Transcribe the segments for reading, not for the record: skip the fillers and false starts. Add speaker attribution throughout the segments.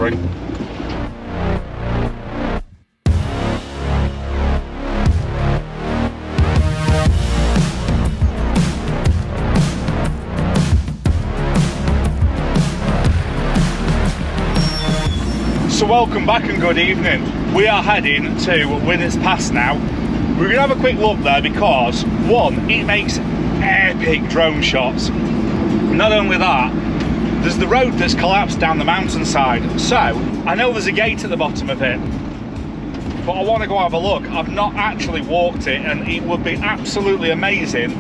Speaker 1: boring. So welcome back and good evening. We are heading to Winners Pass now. We're going to have a quick look there because, one, it makes epic drone shots. Not only that, there's the road that's collapsed down the mountainside. So, I know there's a gate at the bottom of it, but I want to go have a look. I've not actually walked it, and it would be absolutely amazing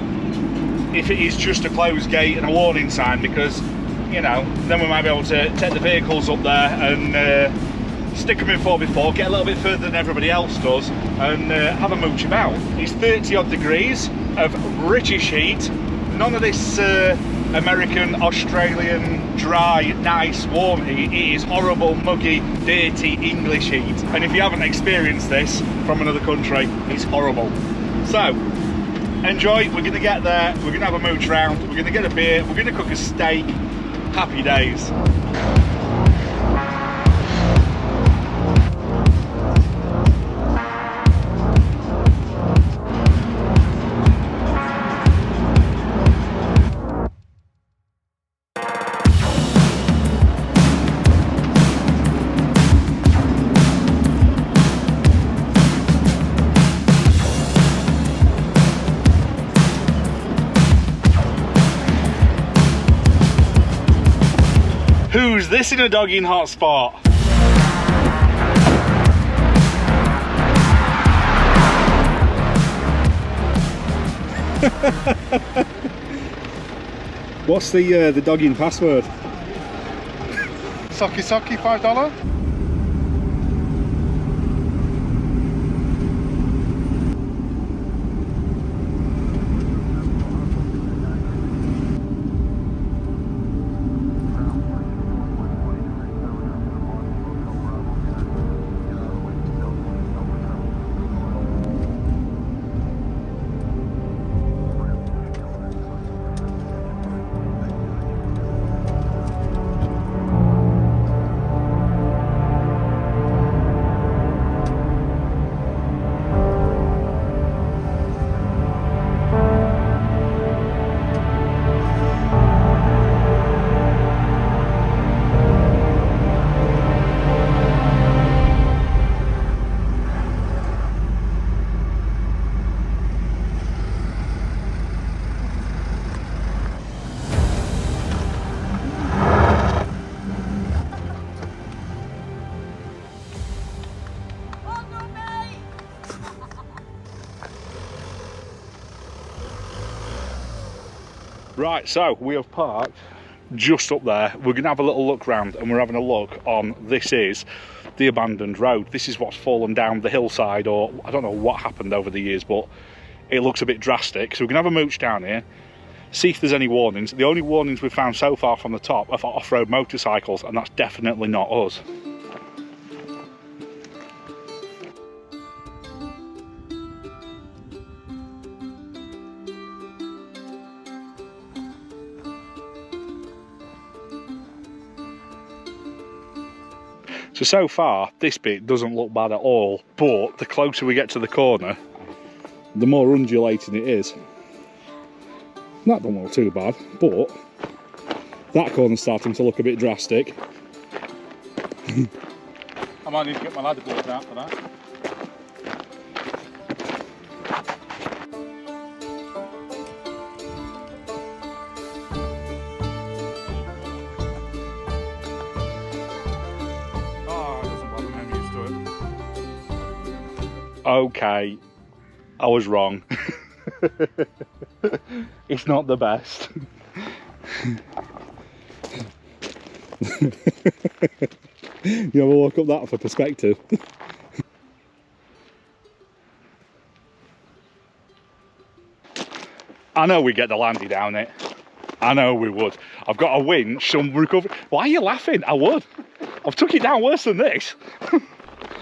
Speaker 1: if it is just a closed gate and a warning sign, because, you know, then we might be able to take the vehicles up there and stick them in 4x4, get a little bit further than everybody else does, and have a mooch about. It's 30 odd degrees of British heat, none of this American, Australian, dry, nice, warm heat. It is horrible, muggy, dirty English heat. And if you haven't experienced this from another country, it's horrible. So, enjoy, we're gonna get there, we're gonna have a mooch round, we're gonna get a beer, we're gonna cook a steak. Happy days. Who's this in a dogging hot spot? What's the dogging password?
Speaker 2: Socky socky, $5.
Speaker 1: Right, so we have parked just up there. We're going to have a little look round, and we're having a look on, this is the abandoned road. This is what's fallen down the hillside, or I don't know what happened over the years, but it looks a bit drastic. So we're going to have a mooch down here, see if there's any warnings. The only warnings we've found so far from the top are for off-road motorcycles, and that's definitely not us. So far, this bit doesn't look bad at all, but the closer we get to the corner, the more undulating it is. That don't look too bad, but that corner's starting to look a bit drastic.
Speaker 2: I might need to get my ladder board out for that.
Speaker 1: Okay, I was wrong. It's not the best. You have a look up that for perspective. I know we get the landy down it. I know we would. I've got a winch, some recovery. Why are you laughing? I would. I've took it down worse than this.
Speaker 2: You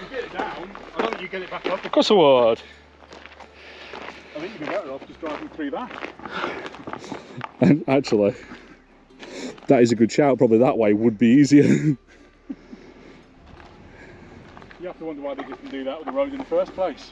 Speaker 2: get it down, I don't think you get it back up.
Speaker 1: Of course I would.
Speaker 2: I think you'd be better off just driving through that.
Speaker 1: And actually, that is a good shout. Probably that way would be easier.
Speaker 2: have to wonder why they didn't do that with the road in the first place.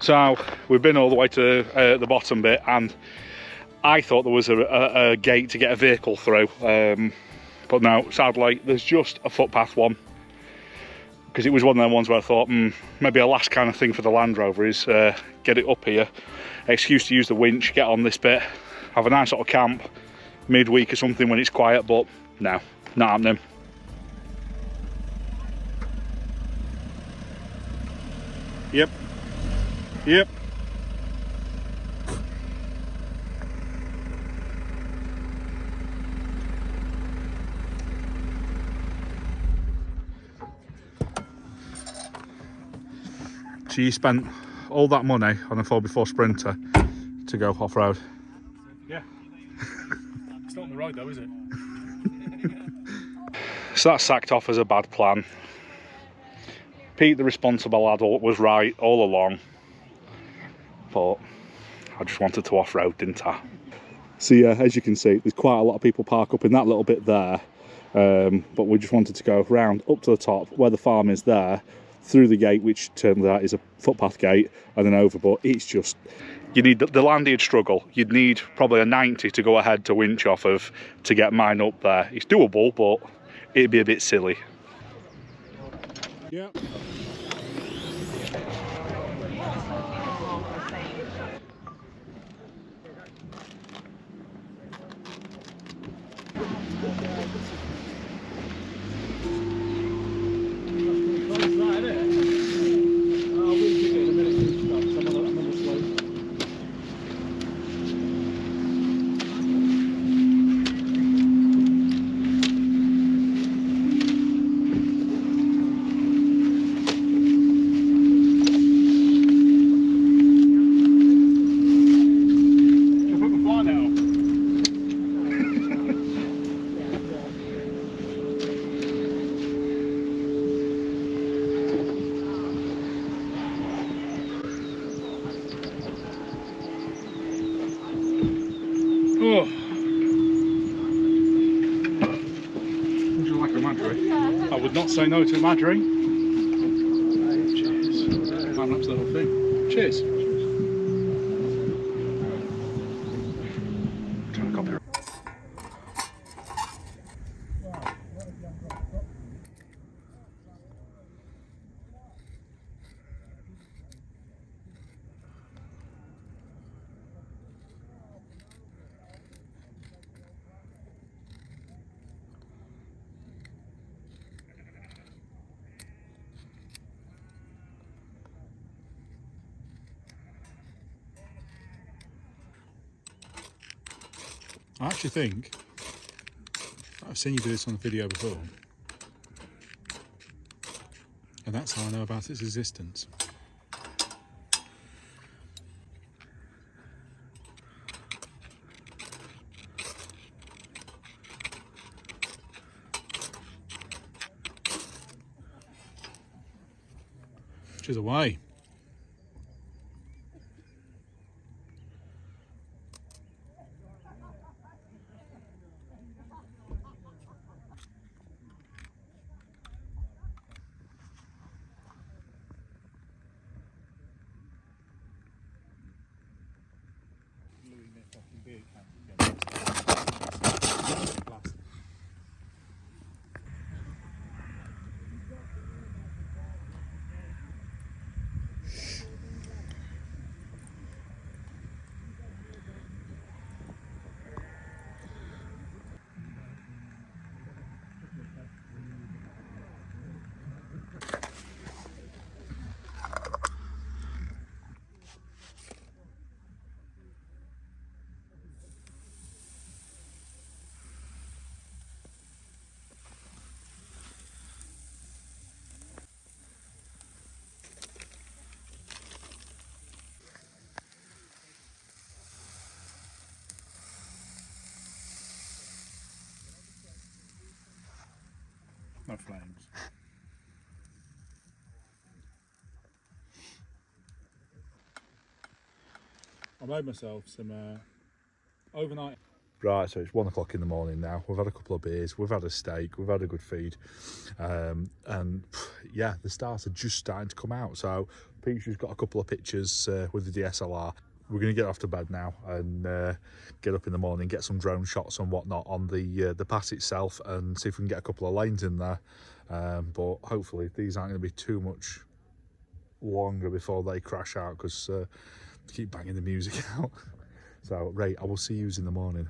Speaker 1: So we've been all the way to the bottom bit, and I thought there was a gate to get a vehicle through, but no, sadly there's just a footpath one, because it was one of them ones where I thought maybe a last kind of thing for the Land Rover is get it up here, excuse to use the winch, get on this bit, have a nice sort of camp midweek or something when it's quiet, but no, not happening. Yep. Yep. So you spent all that money on a 4x4 Sprinter to go off-road?
Speaker 2: Yeah. It's not on the road though, is it?
Speaker 1: So that's sacked off as a bad plan. Pete, the responsible adult, was right all along. But I just wanted to off-road, didn't I? So yeah, as you can see, there's quite a lot of people park up in that little bit there. But we just wanted to go round up to the top where the farm is there, through the gate, which turns out is a footpath gate, and then over. But it's just, you need the landward struggle. You'd need probably a 90 to go ahead to winch off of to get mine up there. It's doable, but it'd be a bit silly.
Speaker 2: Yeah.
Speaker 1: Oh. Would you like a Madry?
Speaker 2: I would not say no to a Madry. Cheers. Climb up to the whole thing. Cheers.
Speaker 1: Trying to copy it.
Speaker 2: I actually think I've seen you do this on a video before, and that's how I know about its existence. Which is away. No flames. I made myself some overnight.
Speaker 1: Right, so it's 1 o'clock in the morning now. We've had a couple of beers, we've had a steak, we've had a good feed, and yeah, the stars are just starting to come out. So Peter's got a couple of pictures with the DSLR. We're going to get off to bed now and get up in the morning, get some drone shots and whatnot on the pass itself, and see if we can get a couple of lanes in there. But hopefully these aren't going to be too much longer before they crash out, because they keep banging the music out. So, right, I will see you in the morning.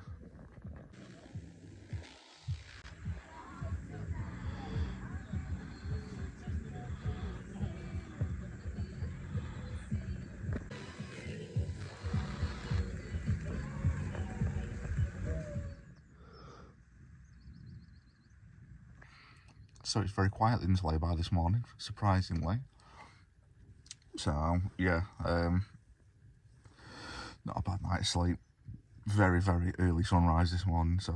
Speaker 1: So it's very quiet in this lay-by this morning, surprisingly. So, yeah, not a bad night's sleep. Very, very early sunrise this morning, so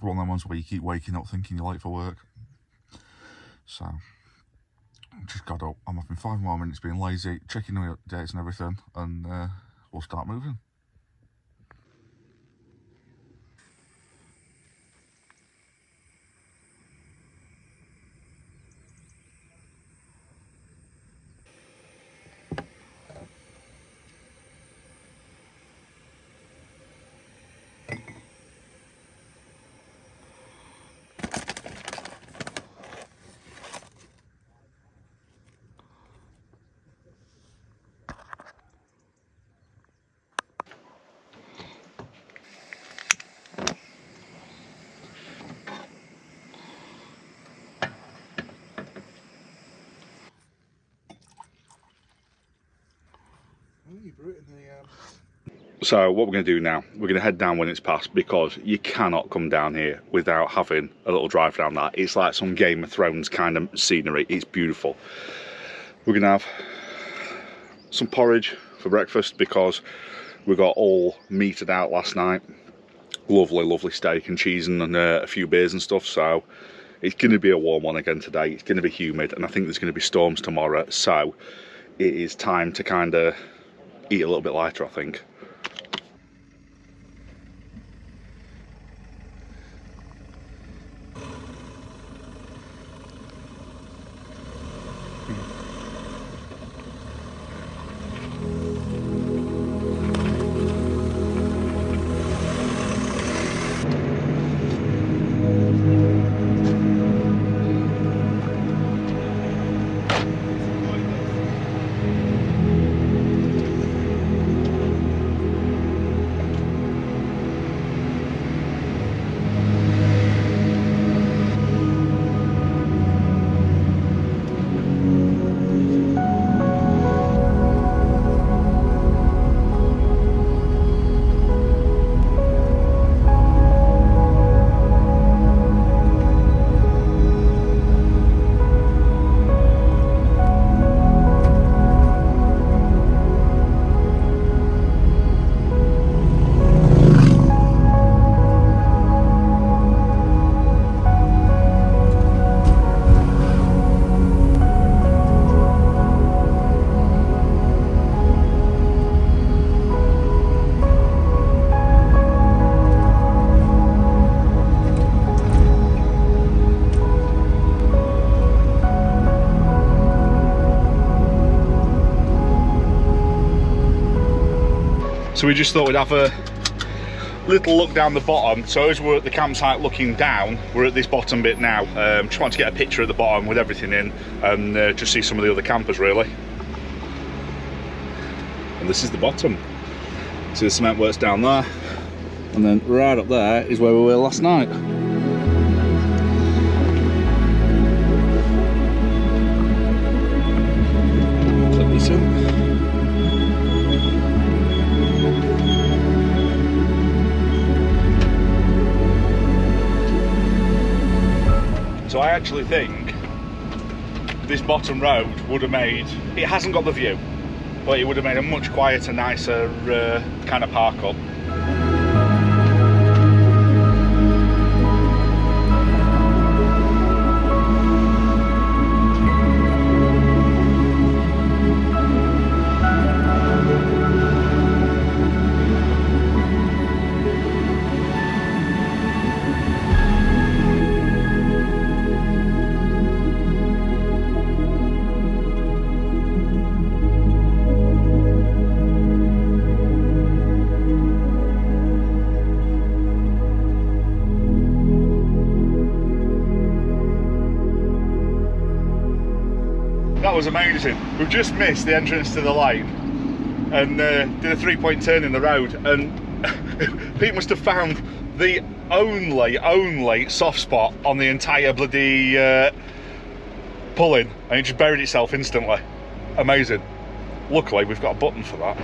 Speaker 1: one of them ones where you keep waking up thinking you're late for work. So, just got up. I'm having 5 more minutes being lazy, checking the updates and everything, and we'll start moving. So what we're going to do now, we're going to head down when it's past, because you cannot come down here without having a little drive down that. It's like some Game of Thrones kind of scenery. It's beautiful. We're going to have some porridge for breakfast, because we got all meted out last night. Lovely, lovely steak and cheese and a few beers and stuff. So it's going to be a warm one again today. It's going to be humid, and I think there's going to be storms tomorrow. So it is time to kind of eat a little bit lighter, I think. So we just thought we'd have a little look down the bottom. So as we're at the campsite looking down, we're at this bottom bit now. Just want to get a picture of the bottom with everything in, and just see some of the other campers really. And this is the bottom. See the cement works down there, and then right up there is where we were last night. Clip this in. So I actually think this bottom road would have made, it hasn't got the view, but it would have made a much quieter, nicer kind of park up. was amazing. We've just missed the entrance to the lane and did a 3-point turn in the road, and Pete must have found the only soft spot on the entire bloody pull-in, and it just buried itself instantly. Amazing. Luckily we've got a button for that.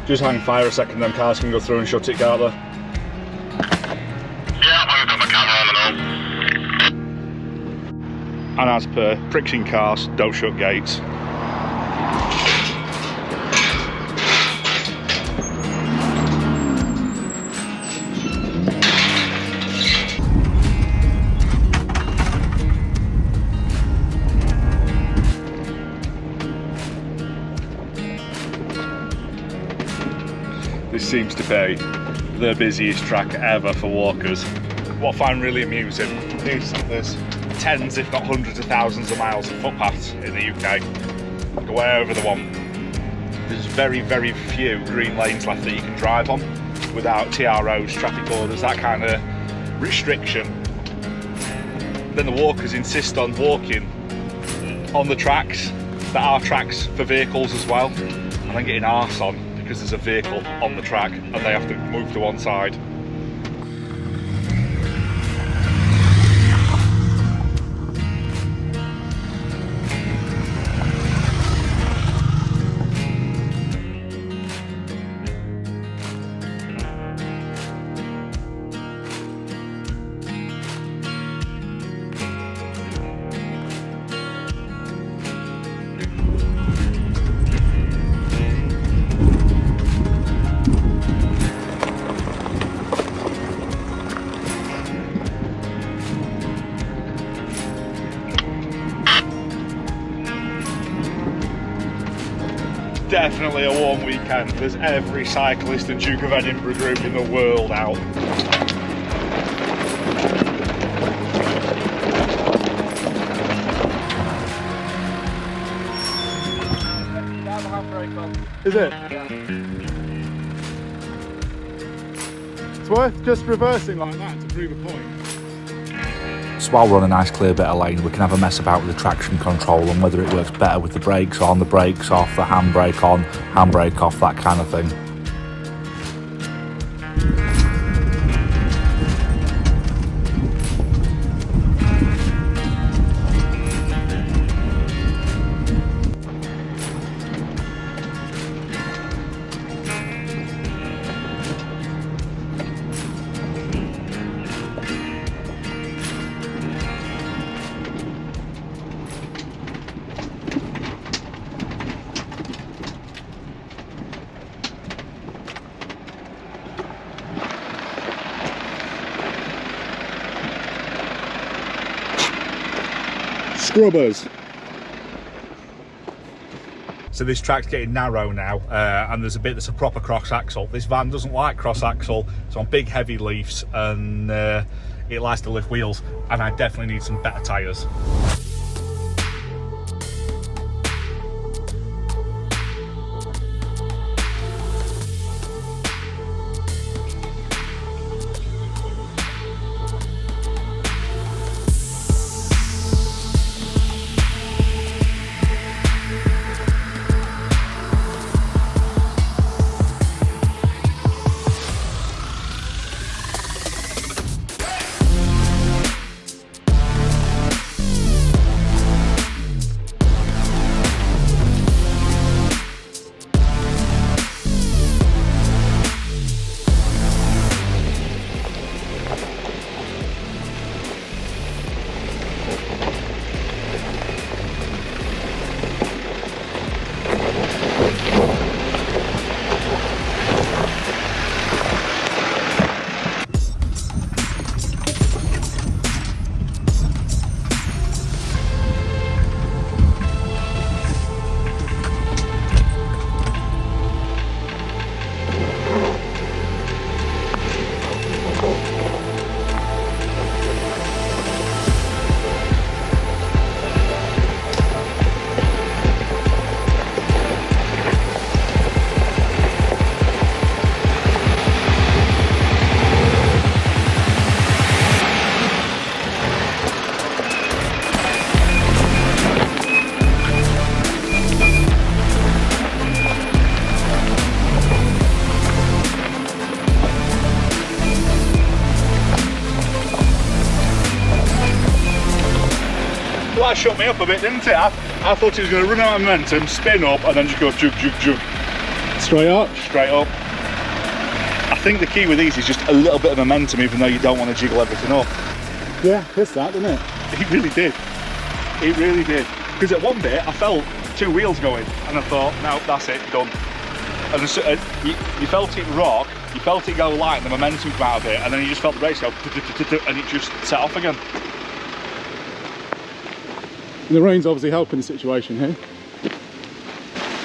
Speaker 1: Just hang fire a second, then cars can go through and shut it, can't they?
Speaker 3: Yeah, I've got my camera on and all.
Speaker 1: And as per, pricks in cars don't shut gates. This seems to be the busiest track ever for walkers. What I find really amusing is there's tens, if not hundreds of thousands of miles of footpaths in the UK. Go wherever they want. There's very, very few green lanes left that you can drive on without TROs, traffic orders, that kind of restriction. Then the walkers insist on walking on the tracks that are tracks for vehicles as well, and then getting arse on because there's a vehicle on the track and they have to move to one side. Definitely a warm weekend. There's every cyclist and Duke of Edinburgh group in the world out.
Speaker 2: Is it? It's worth just reversing like that to prove a point.
Speaker 4: So while we're on a nice clear bit of lane, we can have a mess about with the traction control and whether it works better with the brakes on, the brakes off, the handbrake on, handbrake off, that kind of thing.
Speaker 2: Scrubbers.
Speaker 1: So this track's getting narrow now, and there's a bit that's a proper cross axle. This van doesn't like cross axle, it's on big heavy leafs, and it likes to lift wheels, and I definitely need some better tyres. That shut me up a bit, didn't it? I thought it was going to run out of momentum, spin up, and then just go jug, jug, jug.
Speaker 2: Straight up?
Speaker 1: Straight up. I think the key with these is just a little bit of momentum, even though you don't want to jiggle everything up.
Speaker 2: Yeah, pissed that, didn't it?
Speaker 1: It really did. It really did. Because at one bit, I felt 2 wheels going, and I thought, no, that's it, done. And you felt it rock, you felt it go light, and the momentum come out of it, and then you just felt the brakes go, and it just set off again.
Speaker 2: And the rain's obviously helping the situation here.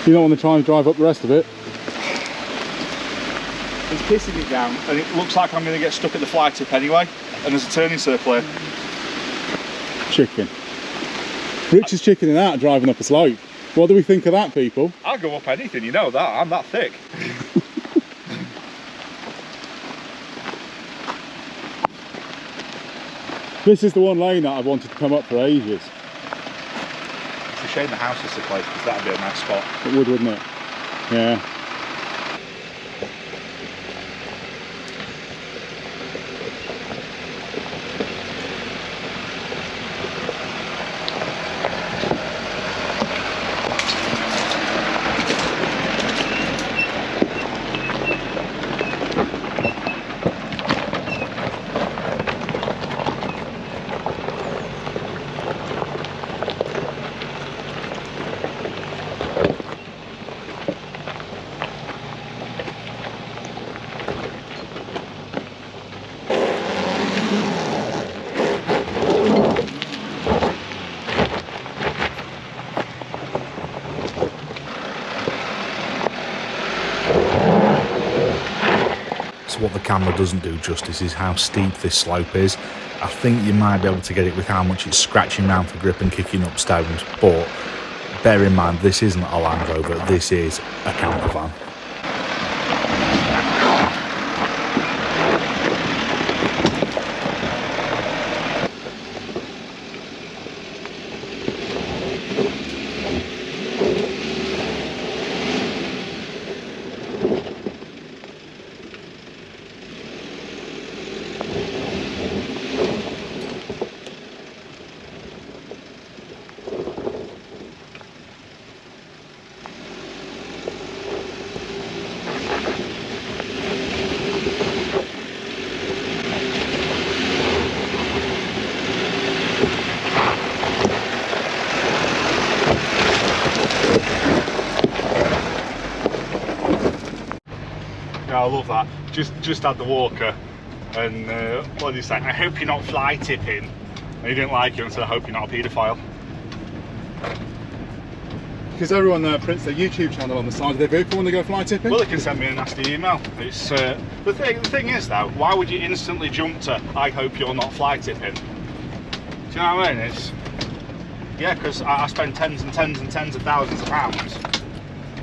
Speaker 2: You don't want to try and drive up the rest of it.
Speaker 1: It's pissing it down, and it looks like I'm going to get stuck at the fly tip anyway, and there's a turning circle here.
Speaker 2: Chicken. Rich is chickening out driving up a slope. What do we think of that, people?
Speaker 1: I'll go up anything, you know that, I'm that thick.
Speaker 2: This is the one lane that I've wanted to come up for ages.
Speaker 1: It's a shame the house is so close, because that'd be a nice spot.
Speaker 2: It would, wouldn't it? Yeah.
Speaker 4: So what the camera doesn't do justice is how steep this slope is. I think you might be able to get it with how much it's scratching around for grip and kicking up stones, but bear in mind this isn't a Land Rover, this is a campervan.
Speaker 1: Yeah, I love that. Just had the walker, and what did he say? I hope you're not fly tipping. And he didn't like it and said, I hope you're not a paedophile.
Speaker 2: Because everyone prints their YouTube channel on the side of their vehicle when they go fly tipping.
Speaker 1: Well, they can send me a nasty email. It's the thing is though, why would you instantly jump to I hope you're not fly tipping? Do you know what I mean? It's yeah, because I spend tens and tens and tens of thousands of pounds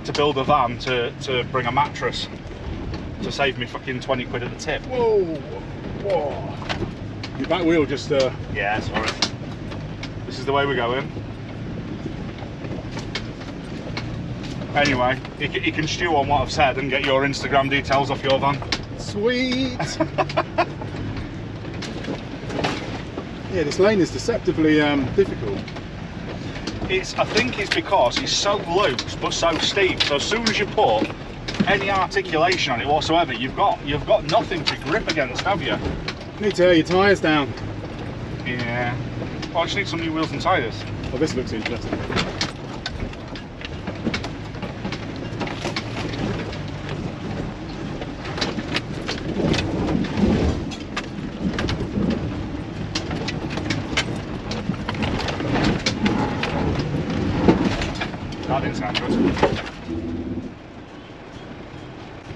Speaker 1: to build a van to bring a mattress to save me fucking 20 quid at the tip.
Speaker 2: Whoa, whoa. Your back wheel just
Speaker 1: Yeah, sorry. This is the way we're going. Anyway, you can stew on what I've said and get your Instagram details off your van.
Speaker 2: Sweet. Yeah, this lane is deceptively difficult.
Speaker 1: I think it's because it's so loose but so steep. So as soon as you put any articulation on it whatsoever, you've got nothing to grip against, have you?
Speaker 2: You need to air your tyres down.
Speaker 1: Yeah. Well, I just need some new wheels and tyres.
Speaker 2: Well, this looks interesting.
Speaker 1: That didn't sound good.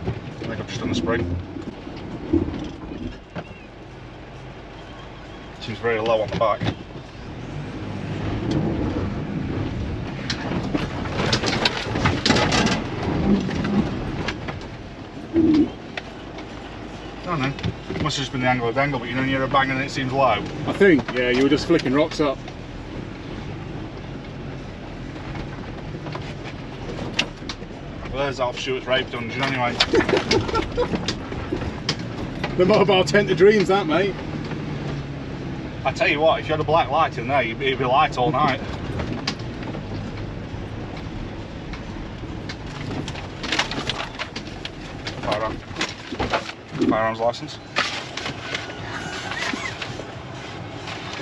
Speaker 1: I think I've just done the spring. Seems very low on the back. I don't know. It must have just been the angle of the angle, but you know when you're a bang and it seems low.
Speaker 2: I think, yeah, you were just flicking rocks up.
Speaker 1: Well, there's Alf Stewart's rape dungeon anyway.
Speaker 2: The mobile tent of dreams, that, mate.
Speaker 1: I tell you what, if you had a black light in there, it'd be light all night. Firearms license.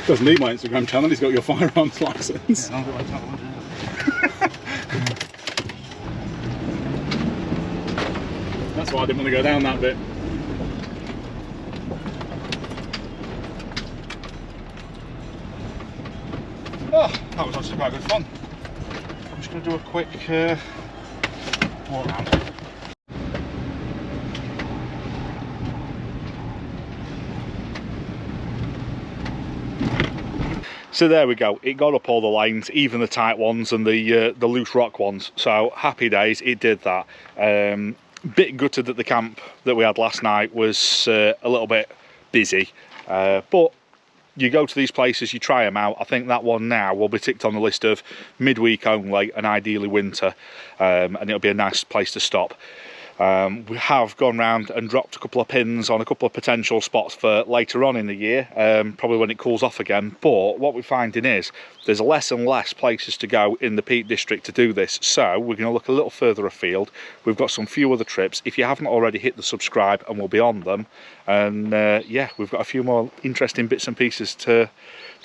Speaker 2: Doesn't need my Instagram channel, he's got your firearms license.
Speaker 1: Yeah, I'll do it like that one.
Speaker 2: That's why I didn't want to go down that bit.
Speaker 1: Oh, that was actually quite good fun. I'm just going to do a quick walk around. So there we go, it got up all the lanes, even the tight ones and the loose rock ones, so happy days, it did that. Bit gutted that the camp that we had last night was a little bit busy, but you go to these places, you try them out. I think that one now will be ticked on the list of midweek only and ideally winter, and it'll be a nice place to stop. We have gone round and dropped a couple of pins on a couple of potential spots for later on in the year, probably when it cools off again. But what we're finding is there's less and less places to go in the Peak District to do this, so we're going to look a little further afield. We've got some few other trips. If you haven't already, hit the subscribe and we'll be on them. And yeah, we've got a few more interesting bits and pieces to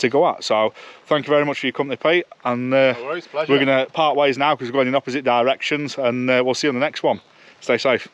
Speaker 1: go at. So thank you very much for your company, Pete, and
Speaker 2: No worries, pleasure.
Speaker 1: we're going to part ways now because we're going in opposite directions, and we'll see you on the next one. Stay safe.